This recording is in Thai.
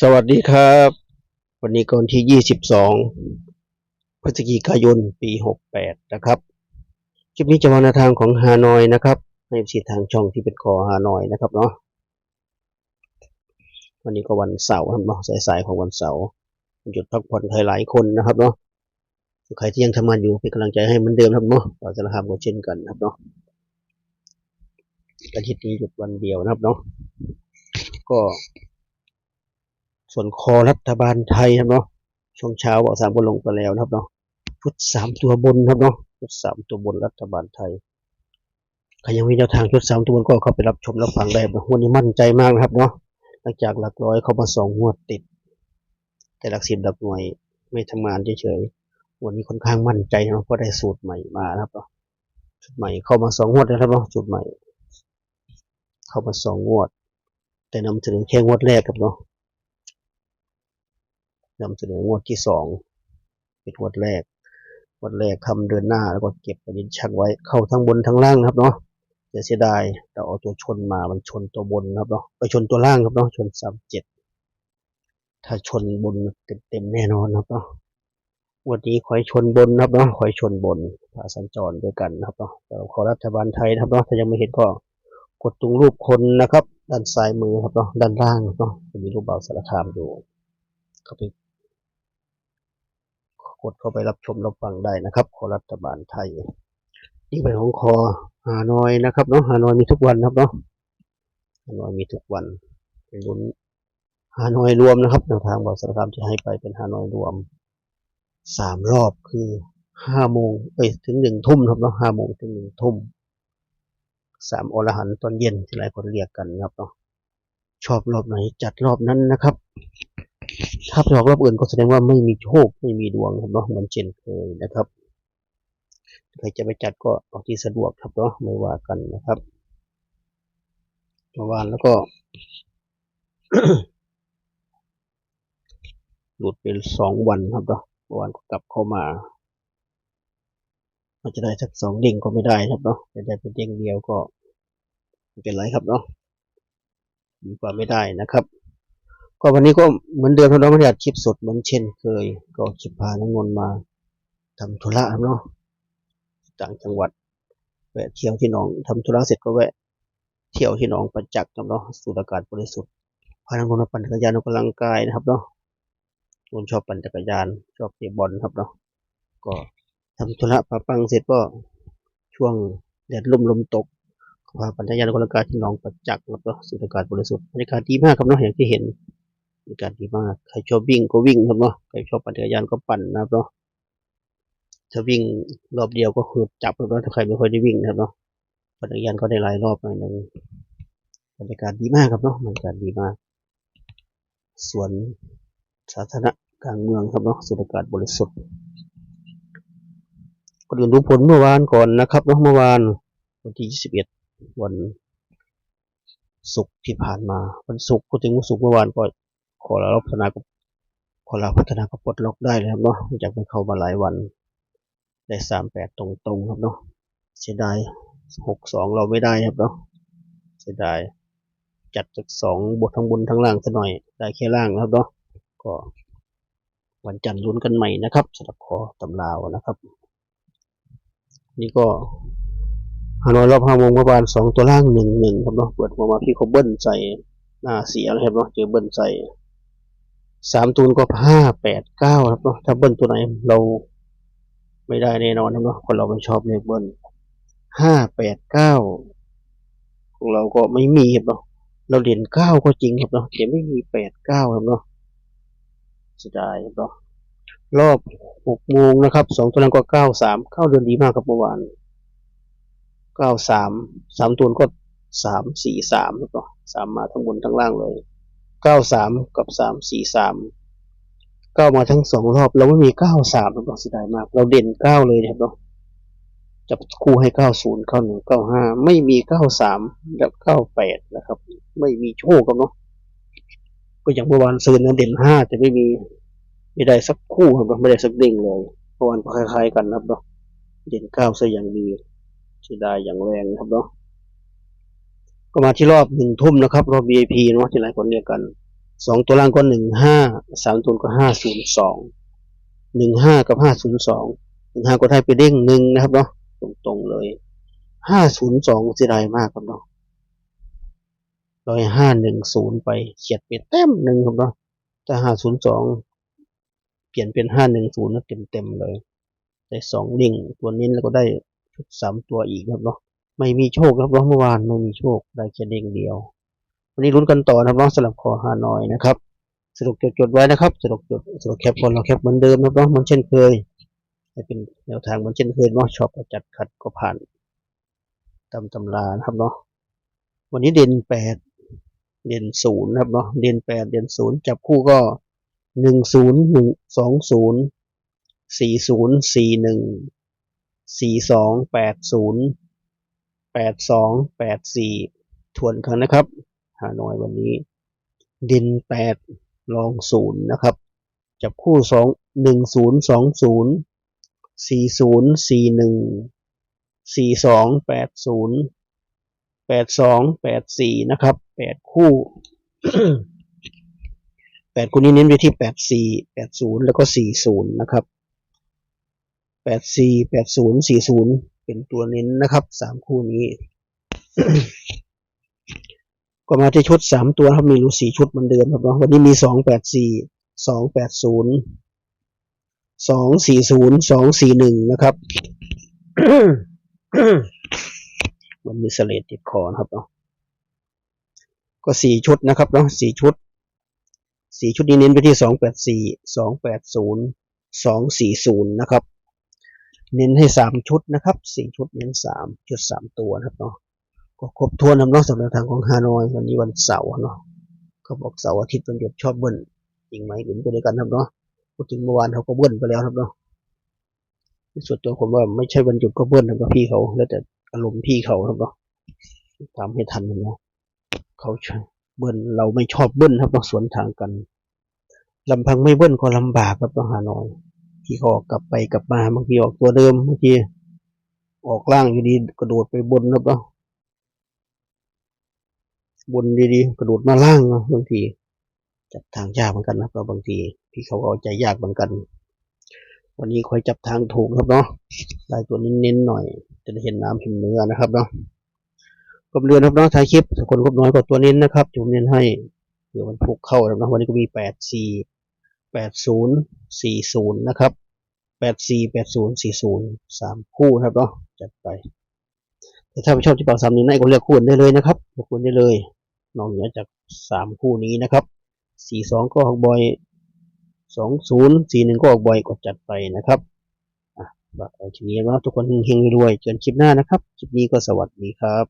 สวัสดีครับวันนี้ก่อนที่22พฤศจิกายนปี68นะครับคลิปนี้จะมาในทางของฮานอยนะครับให้สิทางช่องที่เป็นคอฮานอยนะครับเนาะวันนี้ก็วันเสาร์ครับเนาะสายๆของวันเสาร์หยุดพักผ่อนใครหลายคนนะครับเนาะใครที่ยังทำงานอยู่เป็นกำลังใจให้เหมือนเดิมครับเนาะเราจะทำกันเช่นกันครับเนาะอาทิตย์นี้หยุดวันเดียวนะครับเนาะก็ส่วนคอรัฐบาลไทยครับเนาะช่วงเช้าบอก3 บนลงไปแล้วนะครับเนาะชุด3 ตัวบนครับเนาะชุด3 ตัวบนรัฐบาลไทยใครยังมีแนวทางชุด3 ตัวบนก็เข้าไปรับชมรับฟังได้นะวันนี้มั่นใจมากนะครับเนาะหลังจากหลักร้อยเข้ามา2 งวดติดแต่หลัก10หลักหน่วยไม่ทำงานเฉยๆวันนี้ค่อนข้างมั่นใจนะเพราะได้สูตรใหม่มานะครับเนาะสูตรใหม่เข้ามา2 งวดแล้วครับเนาะสูตรใหม่เข้ามา2 งวดแต่นำเสนอแค่งวดแรกครับเนาะนำเสนองวดที่2เป็นงวดแรกทำเดินหน้าแล้วก็เก็บประเด็นช่างไว้เข้าทั้งบนทั้งล่างนะครับเนาะอย่าเสียดายเราเอาตัวชนมามันชนตัวบนครับเนาะไปชนตัวล่างครับเนาะชน37ถ้าชนบนเต็มแน่นอนครับเนาะวันนี้ขอให้ชนบนครับเนาะขอให้ชนบนพาสัญจรด้วยกันนะครับเนาะเราขอรัฐบาลไทยนะครับเนาะถ้ายังไม่เห็นก็กดตรงรูปคนนะครับด้านซ้ายมือครับเนาะด้านล่างเนาะจะมีรูปบ่าวสารคามอยู่เข้าไปกดเข้าไปรับชมรับฟังได้นะครับขอรัฐบาลไทยนี่เป็นของคอฮานอยนะครับเนาะฮานอยมีทุกวันครับเนาะฮานอยมีทุกวันเป็นลุ้นฮานอยรวมนะครับแนวทางบ่าวสารคามจะให้ไปเป็นฮานอยรวม3 รอบคือ5 โมงถึง1 ทุ่มครับเนาะ5 โมงถึง1 ทุ่ม3 อรหันต์ตอนเย็นที่หลายคนเรียกกันนะครับเนาะชอบรอบไหนจัดรอบนั้นนะครับถ้าไปออกรอบอื่นก็แสดงว่าไม่มีโชคไม่มีดวงครับเนาะเหมือนเช่นเคยนะครับใครจะไปจัดก็เอาที่สะดวกครับเนาะไม่ว่ากันนะครับเมื่อวานแล้วก็ หลุดไป2 วันครับเนาะเมื่อวานก็กลับเข้ามาอาจจะได้สัก2 เด้งก็ไม่ได้ครับเนาะแต่ได้เป็นเด้งเดียวก็ไม่เป็นไรครับเนาะดีกว่าไม่ได้นะครับก็วันนี้ก็เหมือนเดิมครับเราไม่ได้อัดคลิปสดเหมือนเช่นเคยก็คลิปพาน้องนนท์มาทำธุระครับเนาะต่างจังหวัดแวะเที่ยวที่หนองทำธุระเสร็จก็แวะเที่ยวที่หนองประจักษ์ครับเนาะสูดอากาศบริสุทธิ์พาน้องนนท์มาปั่นจักรยานออกกำลังกายนะครับเนาะนนท์ชอบปั่นจักรยานชอบเตะบอลครับเนาะก็ทำธุระปะปังเสร็จก็ช่วงแดดลมตกพาปั่นจักรยานออกกำลังกายที่หนองประจักษ์ครับเนาะสูดอากาศบริสุทธิ์บรรยากาศดีมากครับเนาะอย่างที่เห็นบรรยากาศดีมากใครชอบวิ่งก็วิ่งครับเนาะใครชอบปั่นจักรยานก็ปั่นนะครับเนาะถ้าวิ่งรอบเดียวก็คือจับครับเนาะถ้าใครไม่ค่อยได้วิ่งนะครับเนาะปั่นจักรยานก็ได้หลายรอบหน่อยนึงบรรยากาศดีมากครับเนาะบรรยากาศดีมากสวนสาธารณะกลางเมืองครับเนาะสูดอากาศบริสุทธิ์ก็เรียนรู้ผลเมื่อวานก่อนนะครับเนาะเมื่อวานวันที่21วันศุกร์ที่ผ่านมาวันศุกร์พูดถึงวันศุกร์เมื่อวานก็ขอลาพัฒนากับปลดล็อกได้เลยครับเนาะจากไปเข้ามาหลายวันได้38ตรงๆครับเนาะเสียดาย62เราไม่ได้ครับเนาะเสียดายจัดจาก2 บททั้งบนทั้งล่างซะหน่อยได้แค่ล่างนะครับเนาะก็วันจันทร์ลุ้นกันใหม่นะครับสำหรับขอตำราวนะครับนี่ก็ฮานอยรอบ5 โมงเมื่อวาน2 ตัวล่าง1-1ครับเนาะเปิดมาพี่เขาเบิ้ลใส่หน้าเสียแล้วครับเนาะเจอเบิ้ลใส่3 ตัวก็5-8-9ครับเนาะถ้าเบิ้ลตัวไหนเราไม่ได้แน่นอนครับเนาะคนเราไม่ชอบเลขเบิ้ล5-8-9ของเราก็ไม่มีครับเนาะเราเด่น9ก็จริงครับเนาะแต่ไม่มี8-9ครับเนาะเสียดายครับเนาะรอบ6 โมงนะครับ2 ตัวล่างก็93เข้าเดินดีมากครับเมื่อวาน93 3 ตัวก็3-4-3ครับเนาะ3มาทั้งบนทั้งล่างเลย93กับ3-4-39มาทั้ง2 รอบเราไม่มี93ครับเนาะเสียดายมากเราเด่น9เลยครับเนาะจับคู่ให้90 91 95ไม่มี93กับ98นะครับไม่มีโชคครับเนาะก็อย่างเมื่อวานซื้อนะเด่น5แต่ไม่ได้สักคู่ครับไม่ได้สักเด้งเลยเมื่อวานก็คล้ายๆกันครับเนาะเด่น9ซะอย่างดีเสียดายอย่างแรงครับเนาะก็มาที่รอบ1 ทุ่มนะครับรอบ VIP เนาะที่หลายคนเรียกกัน 2ตัวล่างก็15 3ตัวก็502 15กับ502 15ก็ได้ไปเด้ง1นะครับเนาะตรงๆเลย502เสียดายมากครับเนาะ510ไปเฉียดไปแต้มหนึ่งครับเนาะแต่502เปลี่ยนเป็น510นะเต็มเลยได้2ดิ่งตัวนี้แล้วก็ได้ชุด3ตัวอีกครับเนาะไม่มีโชคครับเนาะเมื่อวานไม่มีโชคได้แค่เด้งเดียววันนี้ลุ้นกันต่อนะครับเนาะสำหรับคอฮานอยนะครับสรุปจดไว้นะครับสรุปแคปคนเราแคปเหมือนเดิมนะครับเนาะมันเช่นเคยให้เป็นแนวทางเหมือนเช่นเคยเนาะชอบก็จัดขัดก็ผ่านตามตำรานะครับเนาะวันนี้เด่น8เด่น0นะครับเนาะเด่น8เด่น0จับคู่ก็10 1 20 40 41 42 80 82 84ทวนครั้งนะครับฮานอยวันนี้เด่น8รอง0นะครับจับคู่10 20 40 41 42 80 82 84นะครับ8คู่ 8คู่นี้เน้นไปที่84 80แล้วก็40นะครับ84 80 40เป็นตัวเน้นนะครับ3คู่นี้ ก็มาที่ชุด3ตัวครับมีรู4ชุดเหมือนเดิมครับเนาะวันนี้มี284 280 240 241นะครับ มันมีเสลดติดคอนะครับเนาะก็4ชุดนะครับเนาะ4ชุดนี้เน้นไปที่284 280 240นะครับเน้นให้3ชุดนะครับ4ชุดเน้น3ชุด3ตัวนะครับเนาะก็ครบถ้วนครับเนาะสำหรับทางของฮานอยวันนี้วันเสาร์เนาะเขาบอกเสาร์อาทิตย์วันหยุดชอบเบิ้ลจริงไหมหรือไปด้วยกันครับเนาะพูดถึงเมื่อวานเขาก็เบิ้ลไปแล้วครับเนาะส่วนตัวผมว่าไม่ใช่วันหยุดก็เบิ้ลครับพี่เขาแล้วแต่อารมณ์พี่เขาครับเนาะทำให้ทันเนาะเขาเบิ้ลเราไม่ชอบเบิ้ลครับเนาะสวนทางกันลำพังไม่เบิ้ลก็ลำบากครับเนาะฮานอยที่เขากลับไปกลับมาบางทีออกตัวเดิมบางทีออกล่างอยู่ดีกระโดดไปบนครับเนาะบนดีๆกระโดดมาล่างเนาะบางทีจับทางยากเหมือนกันนะครับบางทีพี่เขาก็เอาใจยากเหมือนกันวันนี้คอยจับทางถูกครับเนาะได้ตัวเน้นๆหน่อยจะได้เห็นน้ำเห็นเนื้อนะครับเนาะกบเรือนครับเนาะท้ายคลิปคนกบน้อยกว่าตัวเน้นนะครับผมเน้นให้เผื่อมันพุกเข้าแล้วนะวันนี้ก็มี84 80 40นะครับ84 80 40 3คู่ครับเนาะจัดไปแต่ถ้าไม่ชอบที่เป่า3นี้นะก็เลือกคู่ได้เลยนะครับเลือกคู่ได้เลยนอกเหนือจาก3คู่นี้นะครับ42ก็ออกบ่อย20 41ก็ออกบ่อยกดจัดไปนะครับแบบคลิปนี้นะทุกคนเฮงๆรวยเจอกันคลิปหน้านะครับคลิปนี้ก็สวัสดีครับ